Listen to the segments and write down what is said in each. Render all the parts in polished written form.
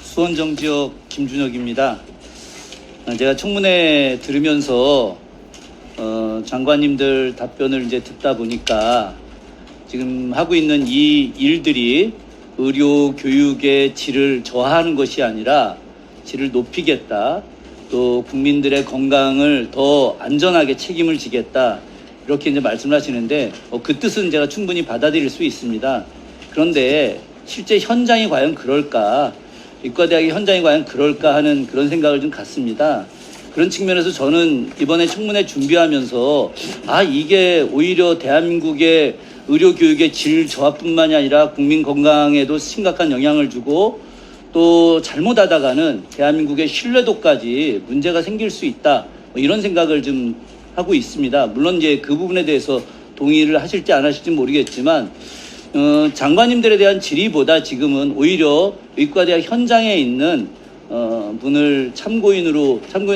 수원정 지역 김준혁입니다. 제가 청문회 들으면서 장관님들 답변을 이제 듣다 보니까 지금 하고 있는 이 일들이 의료 교육의 질을 저하하는 것이 아니라 질을 높이겠다. 또 국민들의 건강을 더 안전하게 책임을 지겠다. 이렇게 이제 말씀을 하시는데 그 뜻은 제가 충분히 받아들일 수 있습니다. 그런데 실제 현장이 과연 그럴까? 의과대학의 현장이 과연 그럴까 하는 그런 생각을 좀 갖습니다. 그런 측면에서 저는 이번에 청문회 준비하면서 이게 오히려 대한민국의 의료교육의 질 저하뿐만이 아니라 국민 건강에도 심각한 영향을 주고 또 잘못하다가는 대한민국의 신뢰도까지 문제가 생길 수 있다. 이런 생각을 좀 하고 있습니다. 물론 이제 그 부분에 대해서 동의를 하실지 안 하실지 모르겠지만 장관님들에 대한 질의보다 지금은 오히려 의과대학 현장에 있는 분을 참고인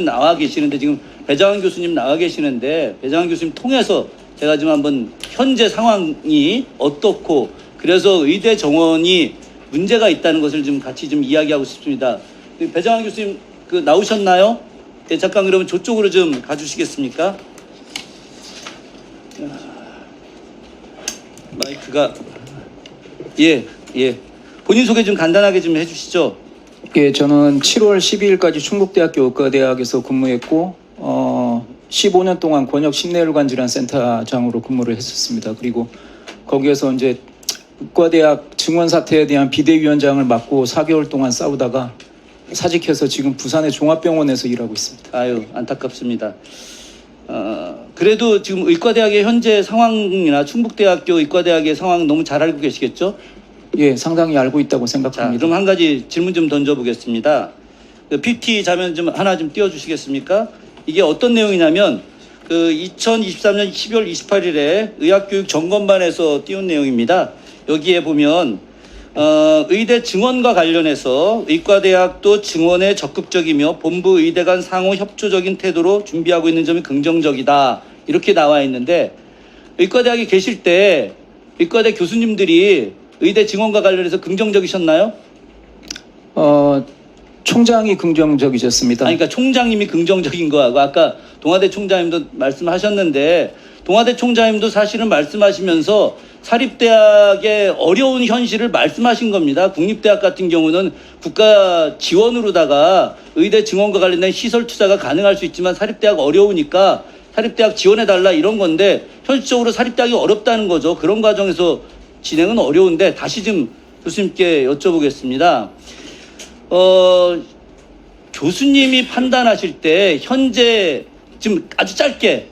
나와 계시는데 지금 배장환 교수님 나와 계시는데 배장환 교수님 통해서 제가 지금 한번 현재 상황이 어떻고 그래서 의대 정원이 문제가 있다는 것을 좀 같이 좀 이야기하고 싶습니다. 배장환 교수님 나오셨나요? 네, 잠깐 그러면 저쪽으로 좀 가주시겠습니까? 마이크가 예. 본인 소개 좀 간단하게 좀 해주시죠. 예, 저는 7월 12일까지 충북대학교 의과대학에서 근무했고 15년 동안 권역 심내혈관 질환 센터장으로 근무를 했었습니다. 그리고 거기에서 이제 의과대학 증원 사태에 대한 비대위원장을 맡고 4개월 동안 싸우다가 사직해서 지금 부산의 종합병원에서 일하고 있습니다. 아유, 안타깝습니다. 그래도 지금 의과대학의 현재 상황이나 충북대학교 의과대학의 상황 너무 잘 알고 계시겠죠? 예, 상당히 알고 있다고 생각합니다. 자, 그럼 한 가지 질문 좀 던져보겠습니다. PPT 자면 좀 하나 좀 띄워주시겠습니까? 이게 어떤 내용이냐면 2023년 12월 28일에 의학교육 점검반에서 띄운 내용입니다. 여기에 보면 의대 증원과 관련해서 의과대학도 증원에 적극적이며 본부 의대 간 상호 협조적인 태도로 준비하고 있는 점이 긍정적이다. 이렇게 나와 있는데 의과대학에 계실 때 의과대 교수님들이 의대 증원과 관련해서 긍정적이셨나요? 총장이 긍정적이셨습니다. 그러니까 총장님이 긍정적인 거하고 아까 동아대 총장님도 말씀하셨는데 동아대 총장님도 사실은 말씀하시면서 사립대학의 어려운 현실을 말씀하신 겁니다. 국립대학 같은 경우는 국가 지원으로다가 의대 증원과 관련된 시설 투자가 가능할 수 있지만 사립대학 어려우니까 사립대학 지원해달라 이런 건데 현실적으로 사립대학이 어렵다는 거죠. 그런 과정에서 진행은 어려운데 다시 좀 교수님께 여쭤보겠습니다. 교수님이 판단하실 때 현재 지금 아주 짧게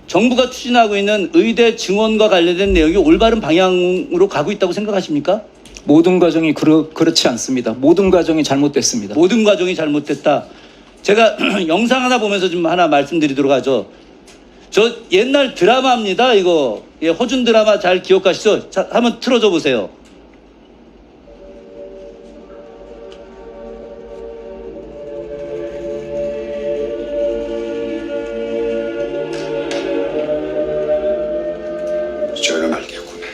정부가 추진하고 있는 의대 증원과 관련된 내용이 올바른 방향으로 가고 있다고 생각하십니까? 모든 과정이 그렇지 않습니다. 모든 과정이 잘못됐습니다. 모든 과정이 잘못됐다. 제가 영상 하나 보면서 좀 하나 말씀드리도록 하죠. 저 옛날 드라마입니다. 이거 허준 드라마 잘 기억하시죠? 자, 한번 틀어줘 보세요. 조용하겠구나.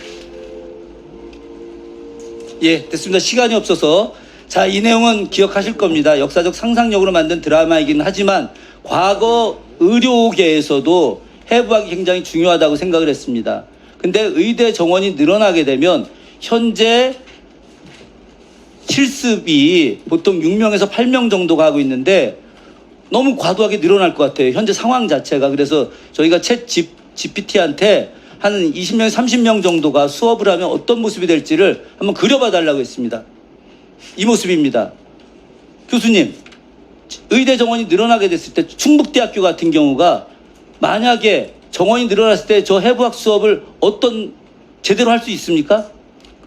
예, 됐습니다. 시간이 없어서. 자, 이 내용은 기억하실 겁니다. 역사적 상상력으로 만든 드라마이긴 하지만 과거 의료계에서도 해부학이 굉장히 중요하다고 생각을 했습니다. 근데 의대 정원이 늘어나게 되면 현재 실습이 보통 6명에서 8명 정도가 하고 있는데 너무 과도하게 늘어날 것 같아요. 현재 상황 자체가. 그래서 저희가 챗 GPT한테 한 20명, 30명 정도가 수업을 하면 어떤 모습이 될지를 한번 그려봐 달라고 했습니다. 이 모습입니다. 교수님, 의대 정원이 늘어나게 됐을 때 충북대학교 같은 경우가 만약에 정원이 늘어났을 때 저 해부학 수업을 제대로 할 수 있습니까?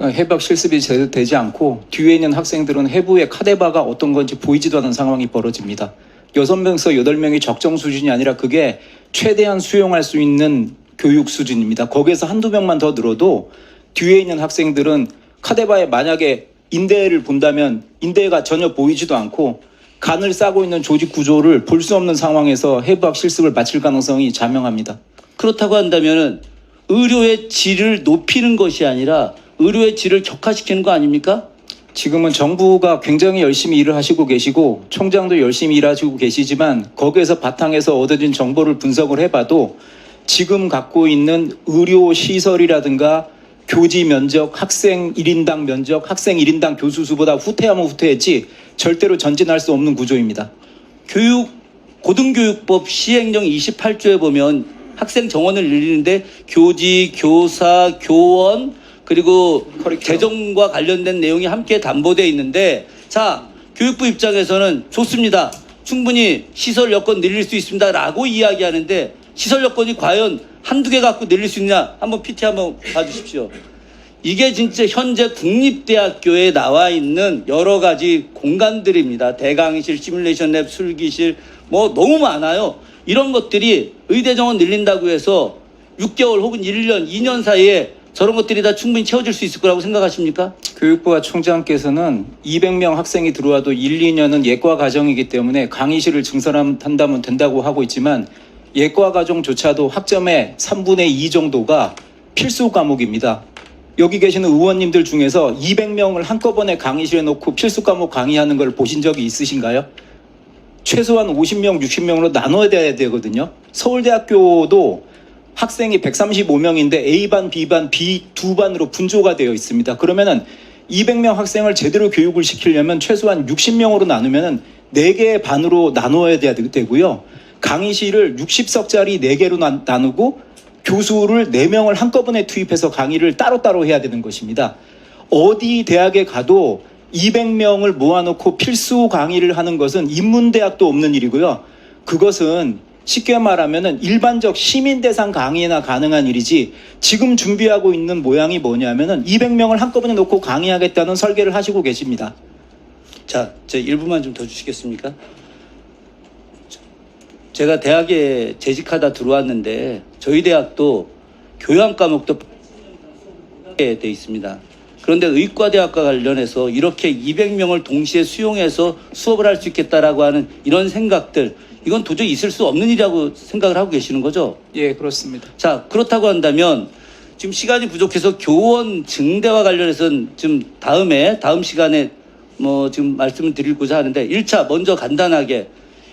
해부학 실습이 제대로 되지 않고 뒤에 있는 학생들은 해부의 카데바가 어떤 건지 보이지도 않는 상황이 벌어집니다. 6명에서 8명이 적정 수준이 아니라 그게 최대한 수용할 수 있는 교육 수준입니다. 거기에서 한두 명만 더 늘어도 뒤에 있는 학생들은 카데바에 만약에 인대를 본다면 인대가 전혀 보이지도 않고 간을 싸고 있는 조직 구조를 볼 수 없는 상황에서 해부학 실습을 마칠 가능성이 자명합니다. 그렇다고 한다면 의료의 질을 높이는 것이 아니라 의료의 질을 격화시키는 거 아닙니까? 지금은 정부가 굉장히 열심히 일을 하시고 계시고 총장도 열심히 일하시고 계시지만 거기에서 바탕에서 얻어진 정보를 분석을 해봐도 지금 갖고 있는 의료 시설이라든가 교지 면적, 학생 1인당 면적, 학생 1인당 교수 수보다 후퇴하면 후퇴했지 절대로 전진할 수 없는 구조입니다. 고등교육법 시행령 28조에 보면 학생 정원을 늘리는데 교지, 교사, 교원 그리고 재정과 관련된 내용이 함께 담보되어 있는데, 자, 교육부 입장에서는 좋습니다. 충분히 시설 여건 늘릴 수 있습니다. 라고 이야기하는데 시설 여건이 과연 한두 개 갖고 늘릴 수 있냐? 한번 PT 한번 봐주십시오. 이게 진짜 현재 국립대학교에 나와 있는 여러 가지 공간들입니다. 대강의실, 시뮬레이션 랩, 술기실 뭐 너무 많아요. 이런 것들이 의대 정원 늘린다고 해서 6개월 혹은 1년, 2년 사이에 저런 것들이 다 충분히 채워질 수 있을 거라고 생각하십니까? 교육부와 총장께서는 200명 학생이 들어와도 1, 2년은 예과 과정이기 때문에 강의실을 증설한다면 된다고 하고 있지만 예과 과정조차도 학점의 3분의 2 정도가 필수 과목입니다. 여기 계시는 의원님들 중에서 200명을 한꺼번에 강의실에 놓고 필수 과목 강의하는 걸 보신 적이 있으신가요? 최소한 50명, 60명으로 나눠야 되거든요. 서울대학교도 학생이 135명인데 A반, B반, B 두 반으로 분조가 되어 있습니다. 그러면은 200명 학생을 제대로 교육을 시키려면 최소한 60명으로 나누면은 4개의 반으로 나눠야 되고요. 강의실을 60석짜리 4개로 나누고 교수를 4명을 한꺼번에 투입해서 강의를 따로따로 해야 되는 것입니다. 어디 대학에 가도 200명을 모아놓고 필수 강의를 하는 것은 인문대학도 없는 일이고요. 그것은 쉽게 말하면 일반적 시민 대상 강의나 가능한 일이지 지금 준비하고 있는 모양이 뭐냐면은 200명을 한꺼번에 놓고 강의하겠다는 설계를 하시고 계십니다. 자, 제 1분만 좀 더 주시겠습니까? 제가 대학에 재직하다 들어왔는데 저희 대학도 교양 과목도 돼 있습니다. 그런데 의과대학과 관련해서 이렇게 200명을 동시에 수용해서 수업을 할 수 있겠다라고 하는 이런 생각들, 이건 도저히 있을 수 없는 일이라고 생각을 하고 계시는 거죠? 예, 그렇습니다. 자, 그렇다고 한다면 지금 시간이 부족해서 교원 증대와 관련해서는 지금 다음 시간에 뭐 지금 말씀을 드리고자 하는데 1차 먼저 간단하게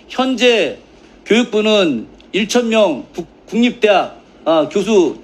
현재 교육부는 1,000명 국립대학 교수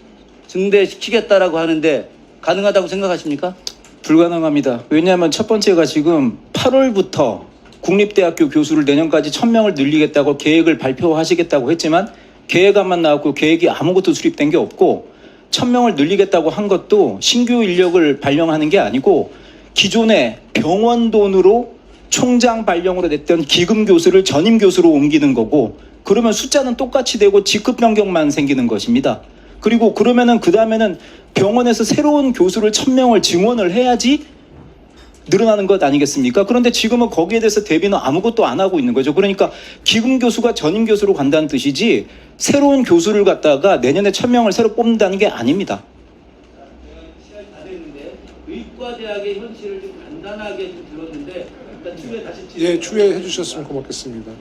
증대시키겠다라고 하는데 가능하다고 생각하십니까? 불가능합니다. 왜냐하면 첫 번째가 지금 8월부터 국립대학교 교수를 내년까지 1,000명을 늘리겠다고 계획을 발표하시겠다고 했지만 계획안만 나왔고 계획이 아무것도 수립된 게 없고 1,000명을 늘리겠다고 한 것도 신규 인력을 발령하는 게 아니고 기존에 병원 돈으로 총장 발령으로 냈던 기금 교수를 전임 교수로 옮기는 거고, 그러면 숫자는 똑같이 되고 직급 변경만 생기는 것입니다. 그리고 그러면은 그 다음에는 병원에서 새로운 교수를 1,000명을 증원을 해야지 늘어나는 것 아니겠습니까? 그런데 지금은 거기에 대해서 대비는 아무것도 안 하고 있는 거죠. 그러니까 기금 교수가 전임 교수로 간다는 뜻이지 새로운 교수를 갖다가 내년에 1,000명을 새로 뽑는다는 게 아닙니다. 시간이 다 됐는데 의과대학의 현실을 좀 간단하게 좀 들었는데 일단 추후에 다시 예, 추후에 해주셨으면 고맙겠습니다.